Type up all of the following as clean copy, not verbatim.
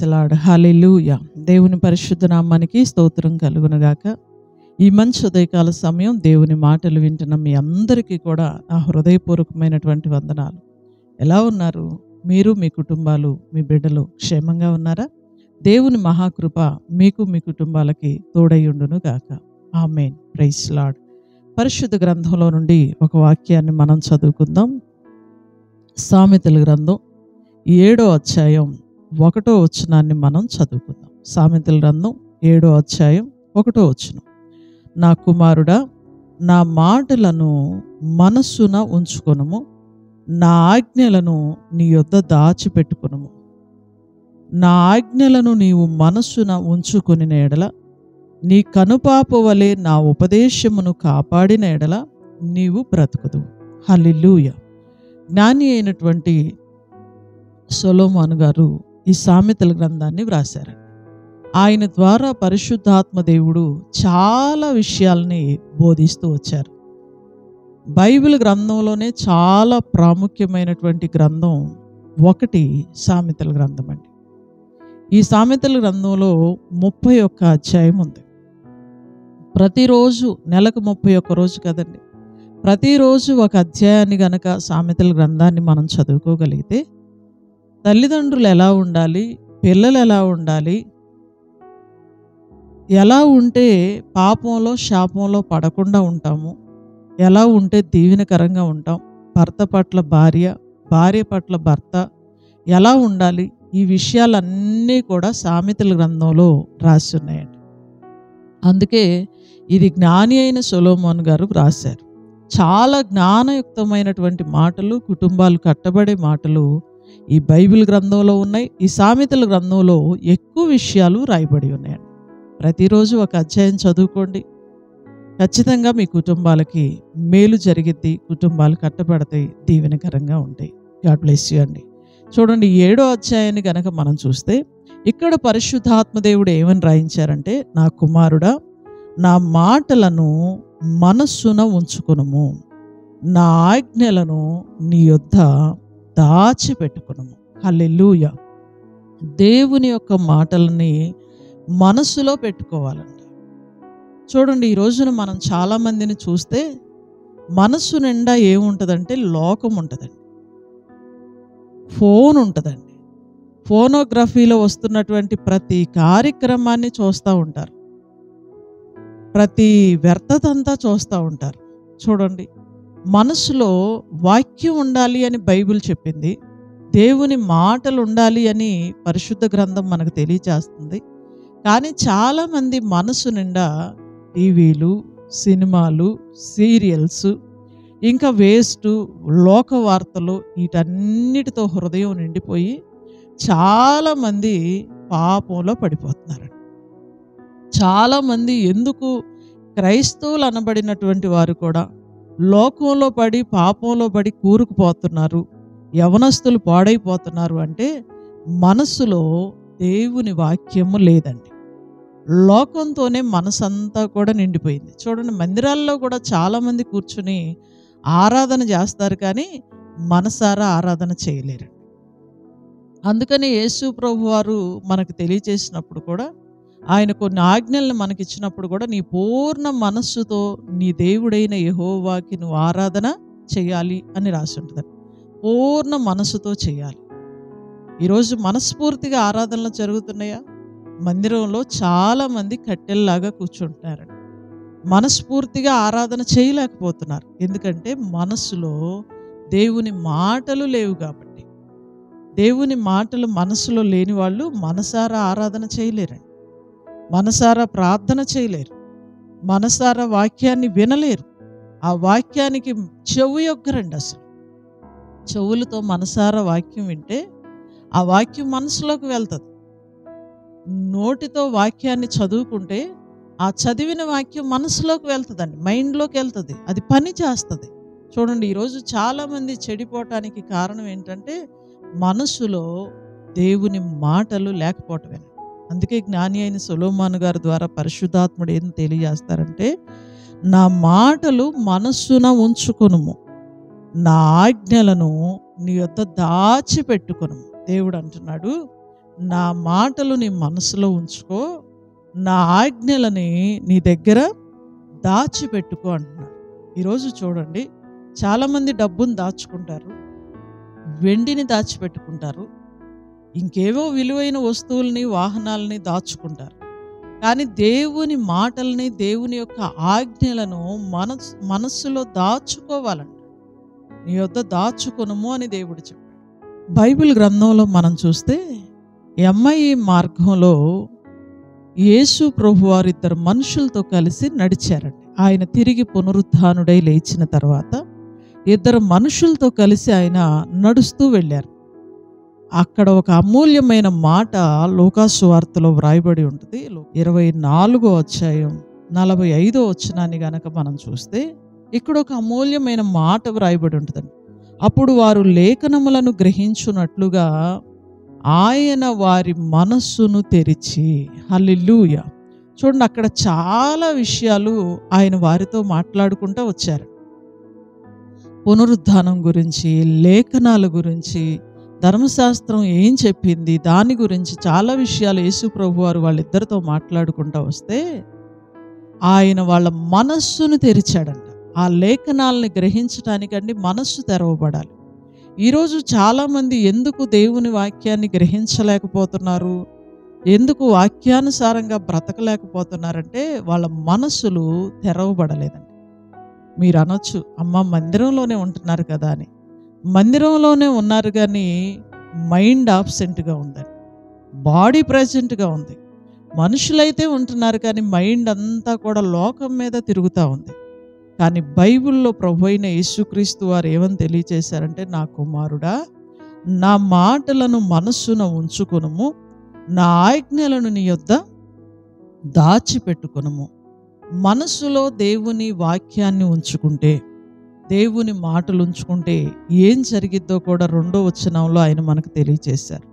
The lord. హల్లెలూయా. దేవుని పరిశుద్ధ నామానికి స్తోత్రం కలుగునుగాక. ఈ మంచి ఉదయకాల సమయం దేవుని మాటలు వింటున్న మీ అందరికీ కూడా నా హృదయపూర్వకమైనటువంటి వందనాలు. ఎలా ఉన్నారు? మీరు, మీ కుటుంబాలు, మీ బిడ్డలు క్షేమంగా ఉన్నారా? దేవుని మహాకృప మీకు, మీ కుటుంబాలకి తోడయ్యుండును గాక. ఆమేన్. Praise Lord. పరిశుద్ధ గ్రంథంలో నుండి ఒక వాక్యాన్ని మనం చదువుకుందాం. సామెతల గ్రంథం 7వ అధ్యాయం 1వ వచనాన్ని మనం చదువుకుందాం. సామెతల గ్రంథం 7వ అధ్యాయం 1వ వచనం. నా కుమారుడా, నా మాటలను మనస్సున ఉంచుకొనుము, నా ఆజ్ఞలను నీ యొద్ద దాచిపెట్టుకొనుము. నా ఆజ్ఞలను నీవు మనస్సున ఉంచుకొని ఎడల, నీ కనుపాప వలె నా ఉపదేశమును కాపాడిన ఎడల నీవు బ్రతుకుదు. హల్లెలూయా. జ్ఞాని అయినటువంటి సొలొమోను గారు ఈ సామెతల గ్రంథాన్ని వ్రాశారు. ఆయన ద్వారా పరిశుద్ధాత్మ దేవుడు చాలా విషయాల్ని బోధిస్తూ వచ్చారు. బైబిల్ గ్రంథంలోనే చాలా ప్రాముఖ్యమైనటువంటి గ్రంథం ఒకటి సామెతల గ్రంథం అండి. ఈ సామెతల గ్రంథంలో 31 అధ్యాయం ఉంది. ప్రతిరోజు నెలకు 31 రోజు కదండి, ప్రతిరోజు ఒక అధ్యాయాన్ని గనక సామెతల గ్రంథాన్ని మనం చదువుకోగలిగితే తల్లిదండ్రులు ఎలా ఉండాలి, పిల్లలు ఎలా ఉండాలి, ఎలా ఉంటే పాపంలో శాపంలో పడకుండా ఉంటాము, ఎలా ఉంటే దీవెనకరంగా ఉంటాం, భర్త పట్ల భార్య, భార్య పట్ల భర్త ఎలా ఉండాలి, ఈ విషయాలన్నీ కూడా సామెతల గ్రంథంలో రాసి ఉన్నాయండి. అందుకే ఇది జ్ఞాని అయిన సొలొమోను గారు రాశారు. చాలా జ్ఞానయుక్తమైనటువంటి మాటలు, కుటుంబాలు కట్టబడే మాటలు ఈ బైబిల్ గ్రంథంలో ఉన్నాయి. ఈ సామెతల గ్రంథంలో ఎక్కువ విషయాలు రాయబడి ఉన్నాయండి. ప్రతిరోజు ఒక అధ్యాయం చదువుకోండి, ఖచ్చితంగా మీ కుటుంబాలకి మేలు జరిగిద్ది, కుటుంబాలు కట్టబడతాయి, దీవెనకరంగా ఉంటాయి. గాడ్ బ్లెస్ యూ అండి. చూడండి, 7వ అధ్యాయాన్ని కనుక మనం చూస్తే ఇక్కడ పరిశుద్ధాత్మదేవుడు ఏమని రాయించారంటే, నా కుమారుడా, నా మాటలను మనస్సున ఉంచుకొనుము, నా ఆజ్ఞలను నీ యొద్ద దాచిపెట్టుకొనుము. హల్లెలూయా. దేవుని యొక్క మాటలని మనసులో పెట్టుకోవాలండి. చూడండి, ఈ రోజున మనం చాలామందిని చూస్తే మనస్సు నిండా ఏముంటుందంటే లోకం ఉంటుందండి, ఫోన్ ఉంటుందండి. ఫోనోగ్రఫీలో వస్తున్నటువంటి ప్రతి కార్యక్రమాన్ని చూస్తూ ఉంటారు, ప్రతి వ్యర్థతంతా చూస్తూ ఉంటారు. చూడండి, మనసులో వాక్యం ఉండాలి అని బైబిల్ చెప్పింది, దేవుని మాటలు ఉండాలి అని పరిశుద్ధ గ్రంథం మనకు తెలియజేస్తుంది. కానీ చాలామంది మనసు నిండా టీవీలు, సినిమాలు, సీరియల్స్, ఇంకా వేస్ట్ లోక వార్తలు, వీటన్నిటితో హృదయం నిండిపోయి చాలామంది పాపంలో పడిపోతున్నారు. చాలామంది ఎందుకు క్రైస్తవులు అనబడినటువంటి వారు కూడా లోకంలో పడి, పాపంలో పడి కూరుకుపోతున్నారు, యవనస్తులు పాడైపోతున్నారు అంటే మనసులో దేవుని వాక్యము లేదండి. లోకంతోనే మనసంతా కూడా నిండిపోయింది. చూడండి, మందిరాల్లో కూడా చాలామంది కూర్చుని ఆరాధన చేస్తారు, కానీ మనసారా ఆరాధన చేయలేరు. అందుకని యేసు ప్రభు వారు మనకు తెలియచేసినప్పుడు కూడా, ఆయన కొన్ని ఆజ్ఞలను మనకిచ్చినప్పుడు కూడా, నీ పూర్ణ మనస్సుతో నీ దేవుడైన యెహోవాకి నువ్వు ఆరాధన చేయాలి అని రాసి ఉంటుంది. పూర్ణ మనస్సుతో చేయాలి. ఈరోజు మనస్ఫూర్తిగా ఆరాధనలు జరుగుతున్నాయా? మందిరంలో చాలామంది కట్టెల్లాగా కూర్చుంటున్నారండి. మనస్ఫూర్తిగా ఆరాధన చేయలేకపోతున్నారు. ఎందుకంటే మనస్సులో దేవుని మాటలు లేవు కాబట్టి. దేవుని మాటలు మనసులో లేని వాళ్ళు మనసారా ఆరాధన చేయలేరండి, మనసారా ప్రార్థన చేయలేరు, మనసారా వాక్యాన్ని వినలేరు. ఆ వాక్యానికి చెవు యొక్కరండి. అసలు చెవులతో మనసారా వాక్యం వింటే ఆ వాక్యం మనసులోకి వెళ్తుంది. నోటితో వాక్యాన్ని చదువుకుంటే ఆ చదివిన వాక్యం మనసులోకి వెళ్తుందండి, మైండ్లోకి వెళ్తుంది, అది పని చేస్తుంది. చూడండి, ఈరోజు చాలామంది చెడిపోవటానికి కారణం ఏంటంటే మనసులో దేవుని మాటలు లేకపోవటమే. అందుకే జ్ఞాని అయిన సొలొమోను గారి ద్వారా పరిశుద్ధాత్ముడు ఏం తెలియజేస్తారంటే, నా మాటలు మనస్సున ఉంచుకొనుము, నా ఆజ్ఞలను నీ యొద్ద దాచిపెట్టుకొనుము. దేవుడు అంటున్నాడు, నా మాటలు నీ మనసులో ఉంచుకో, నా ఆజ్ఞలని నీ దగ్గర దాచిపెట్టుకో అంటున్నారు. ఈరోజు చూడండి, చాలామంది డబ్బును దాచుకుంటారు, వెండిని దాచిపెట్టుకుంటారు, ఇంకేవో విలువైన వస్తువుల్ని వాహనాలని దాచుకుంటారు. కానీ దేవుని మాటల్ని, దేవుని యొక్క ఆజ్ఞలను మనస్సులో దాచుకోవాలంట. నీ యొద్ద దాచుకొనుము అని దేవుడు చెప్పాడు. బైబిల్ గ్రంథంలో మనం చూస్తే ఎమ్మాయి మార్గంలో యేసు ప్రభువారు ఇద్దరు మనుషులతో కలిసి నడిచారండి. ఆయన తిరిగి పునరుత్థానుడై లేచిన తర్వాత ఇద్దరు మనుషులతో కలిసి ఆయన నడుస్తూ వెళ్ళారు. అక్కడ ఒక అమూల్యమైన మాట లూకాసు సువార్తలో వ్రాయబడి ఉంటుంది. 24వ అధ్యాయం 45వ వచనాన్ని గనక మనం చూస్తే ఇక్కడ ఒక అమూల్యమైన మాట వ్రాయబడి ఉంటుందండి. అప్పుడు వారు లేఖనములను గ్రహించున్నట్లుగా ఆయన వారి మనస్సును తెరిచి, హల్లెలూయా. చూడండి, అక్కడ చాలా విషయాలు ఆయన వారితో మాట్లాడుకుంటూ వచ్చారు. పునరుద్ధానం గురించి, లేఖనాల గురించి, ధర్మశాస్త్రం ఏం చెప్పింది దాని గురించి చాలా విషయాలు యేసు ప్రభు వారు వాళ్ళిద్దరితో మాట్లాడుకుంటూ వస్తే ఆయన వాళ్ళ మనస్సును తెరిచాడంట. ఆ లేఖనాలని గ్రహించడానికండి మనస్సు తెరవబడాలి. ఈరోజు చాలామంది ఎందుకు దేవుని వాక్యాన్ని గ్రహించలేకపోతున్నారు, ఎందుకు వాక్యానుసారంగా బ్రతకలేకపోతున్నారంటే వాళ్ళ మనస్సులు తెరవబడలేదండి. మీరు అనొచ్చు, అమ్మ మందిరంలోనే ఉంటున్నారు కదా అని. మందిరంలోనే ఉన్నారు కానీ మైండ్ ఆబ్సెంట్గా ఉందండి, బాడీ ప్రజెంట్గా ఉంది. మనుషులైతే ఉంటున్నారు కానీ మైండ్ అంతా కూడా లోకం మీద తిరుగుతూ ఉంది. కానీ బైబిల్లో ప్రభు అయిన యేసుక్రీస్తు వారు ఏమని తెలియచేశారంటే, నా కుమారుడా, నా మాటలను మనస్సున ఉంచుకొనుము, నా ఆజ్ఞలను నీ యొద్ద దాచిపెట్టుకొనుము. మనస్సులో దేవుని వాక్యాన్ని ఉంచుకుంటే, దేవుని మాటలు ఉంచుకుంటే ఏం జరిగిద్దో కూడా 2వ వచనంలో ఆయన మనకు తెలియచేశారు.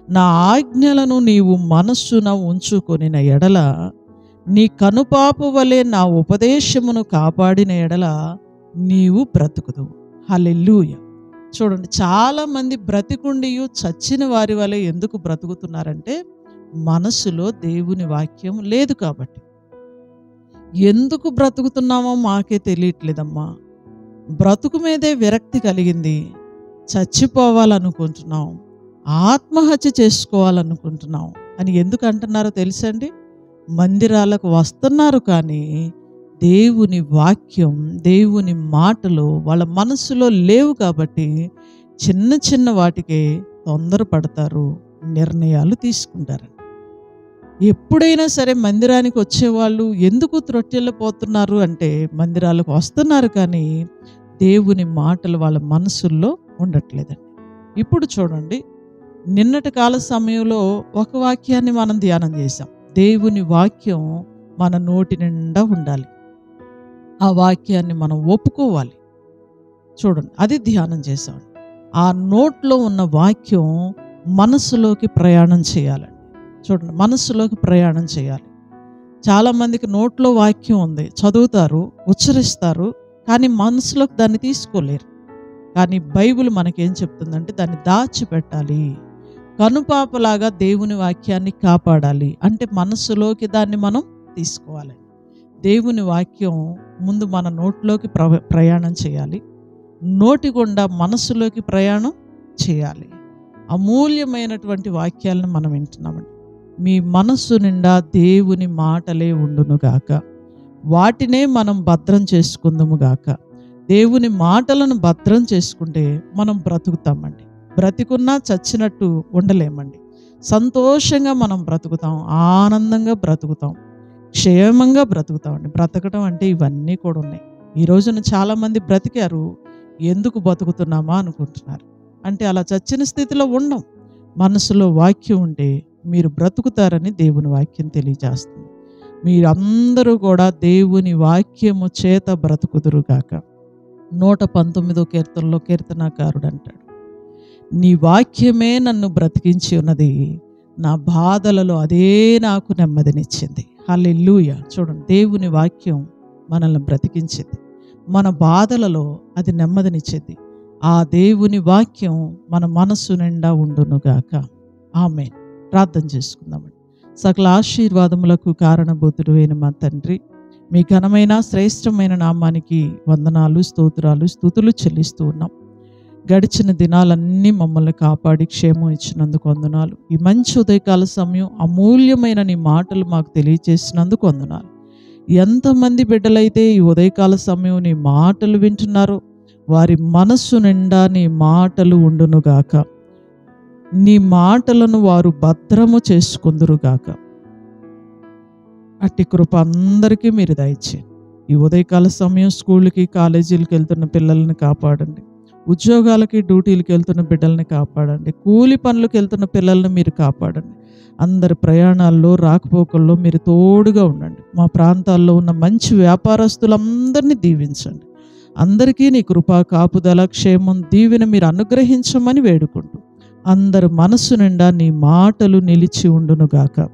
నా ఆజ్ఞలను నీవు మనస్సున ఉంచుకొనిన ఎడల, నీ కనుపాపు వలె నా ఉపదేశమును కాపాడిన ఎడల నీవు బ్రతుకుదువు. హల్లెలూయా. చూడండి, చాలామంది బ్రతికుండియు చచ్చిన వారి వలె ఎందుకు బ్రతుకుతున్నారంటే మనసులో దేవుని వాక్యం లేదు కాబట్టి. ఎందుకు బ్రతుకుతున్నామో మాకే తెలియట్లేదమ్మా. బ్రతుకు మీదే విరక్తి కలిగింది, చచ్చిపోవాలనుకుంటున్నాం, ఆత్మహత్య చేసుకోవాలనుకుంటున్నాం అని ఎందుకు అంటున్నారో తెలుసండి? మందిరాలకు వస్తున్నారు కానీ దేవుని వాక్యం, దేవుని మాటలు వాళ్ళ మనసులో లేవు కాబట్టి చిన్న చిన్న వాటికే తొందరపడతారు, నిర్ణయాలు తీసుకుంటారు. ఎప్పుడైనా సరే మందిరానికి వచ్చేవాళ్ళు ఎందుకు త్రొట్టెళ్ళిపోతున్నారు అంటే మందిరాలకు వస్తున్నారు కానీ దేవుని మాటలు వాళ్ళ మనసుల్లో ఉండట్లేదండి. ఇప్పుడు చూడండి, నిన్నటి కాల సమయంలో ఒక వాక్యాన్ని మనం ధ్యానం చేశాం. దేవుని వాక్యం మన నోటి నిండా ఉండాలి, ఆ వాక్యాన్ని మనం ఒప్పుకోవాలి. చూడండి, అది ధ్యానం చేశాం. ఆ నోట్లో ఉన్న వాక్యం మనసులోకి ప్రయాణం చేయాలండి. చూడండి, మనస్సులోకి ప్రయాణం చేయాలి. చాలామందికి నోట్లో వాక్యం ఉంది, చదువుతారు, ఉచ్చరిస్తారు, కానీ మనసులోకి దాన్ని తీసుకోలేరు. కానీ బైబిల్ మనకేం చెప్తుందంటే దాన్ని దాచిపెట్టాలి, కనుపాపలాగా దేవుని వాక్యాన్ని కాపాడాలి. అంటే మనస్సులోకి దాన్ని మనం తీసుకోవాలి. దేవుని వాక్యం ముందు మన నోట్లోకి ప్రయాణం చేయాలి, నోటి గుండా మనస్సులోకి ప్రయాణం చేయాలి. అమూల్యమైనటువంటి వాక్యాలను మనం వింటున్నామండి. మీ మనస్సు నిండా దేవుని మాటలే ఉండునుగాక, వాటినే మనం భద్రం చేసుకుందుముగాక. దేవుని మాటలను భద్రం చేసుకుంటే మనం బ్రతుకుతామండి. బ్రతికున్నా చచ్చినట్టు ఉండలేమండి. సంతోషంగా మనం బ్రతుకుతాం, ఆనందంగా బ్రతుకుతాం, క్షేమంగా బ్రతుకుతామండి. బ్రతకడం అంటే ఇవన్నీ కూడా ఉన్నాయి. ఈ రోజున చాలామంది బ్రతికారు, ఎందుకు బతుకుతున్నామా అనుకుంటున్నారు. అంటే అలా చచ్చిన స్థితిలో ఉండం. మనసులో వాక్యం ఉంటే మీరు బ్రతుకుతారని దేవుని వాక్యం తెలియజేస్తుంది. మీరందరూ కూడా దేవుని వాక్యము చేత బ్రతుకుదురుగాక. 119వ కీర్తనలో కీర్తనాకారుడు అంటాడు, నీ వాక్యమే నన్ను బ్రతికించి ఉన్నది, నా బాధలలో అదే నాకు నెమ్మదినిచ్చింది. హల్లెలూయా. చూడండి, దేవుని వాక్యం మనల్ని బ్రతికించింది, మన బాధలలో అది నెమ్మదినిచ్చింది. ఆ దేవుని వాక్యం మన మనస్సు నిండా ఉండునుగాక. ఆమేన్. ప్రార్థన చేసుకుందామండి. సకల ఆశీర్వాదములకు కారణభూతుడు అయిన మా తండ్రి, మీ ఘనమైన శ్రేష్టమైన నామానికి వందనాలు, స్తోత్రాలు, స్తుతులు చెల్లిస్తూ ఉన్నాం. గడిచిన దినాలన్నీ మమ్మల్ని కాపాడి క్షేమం ఇచ్చినందుకు వందనాలు. ఈ మంచి ఉదయకాల సమయం అమూల్యమైన నీ మాటలు మాకు తెలియచేసినందుకు వందనాలు. ఎంతమంది బిడ్డలైతే ఈ ఉదయకాల సమయం నీ మాటలు వింటున్నారో వారి మనస్సు నిండా నీ మాటలు ఉండునుగాక. నీ మాటలను వారు భద్రము చేసుకుందురుగాక. అట్టి కృప అందరికీ మీరు దయచేయండి. ఈ ఉదయకాల సమయం స్కూళ్ళకి కాలేజీలకు వెళ్తున్న పిల్లల్ని కాపాడండి. ఉద్యోగాలకి డ్యూటీలకు వెళ్తున్న బిడ్డల్ని కాపాడండి. కూలి పనులకు వెళ్తున్న పిల్లల్ని మీరు కాపాడండి. అందరి ప్రయాణాల్లో రాకపోకల్లో మీరు తోడుగా ఉండండి. మా ప్రాంతాల్లో ఉన్న మంచి వ్యాపారస్తులందరినీ దీవించండి. అందరికీ నీ కృపా కాపుదల క్షేమం దీవెన మీరు అనుగ్రహించమని వేడుకుంటూ అందరి మనస్సు నిండా నీ మాటలు నిలిచి ఉండునుగాక.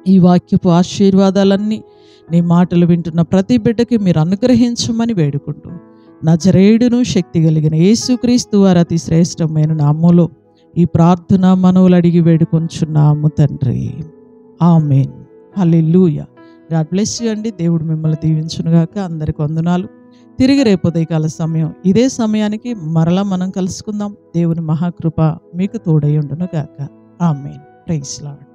ఈ వాక్యపు ఆశీర్వాదాలన్నీ నీ మాటలు వింటున్న ప్రతి బిడ్డకి మీరు అనుగ్రహించమని వేడుకుంటూ నజరేయుడును శక్తి కలిగిన యేసుక్రీస్తు వారి అతి శ్రేష్టమైన నామములో ఈ ప్రార్థన మనవులు అడిగి వేడుకొంచున్నాము తండ్రి. ఆమేన్. హల్లెలూయా. గాడ్ బ్లెస్ యు అండి. దేవుడు మిమ్మల్ని దీవించునుగాక. అందరికి వందనాలు. తిరిగి రేపు ఉదయకాల సమయం ఇదే సమయానికి మరలా మనం కలుసుకుందాం. దేవుని మహాకృప మీకు తోడై ఉండునుగాక. ఆమేన్. Praise lord.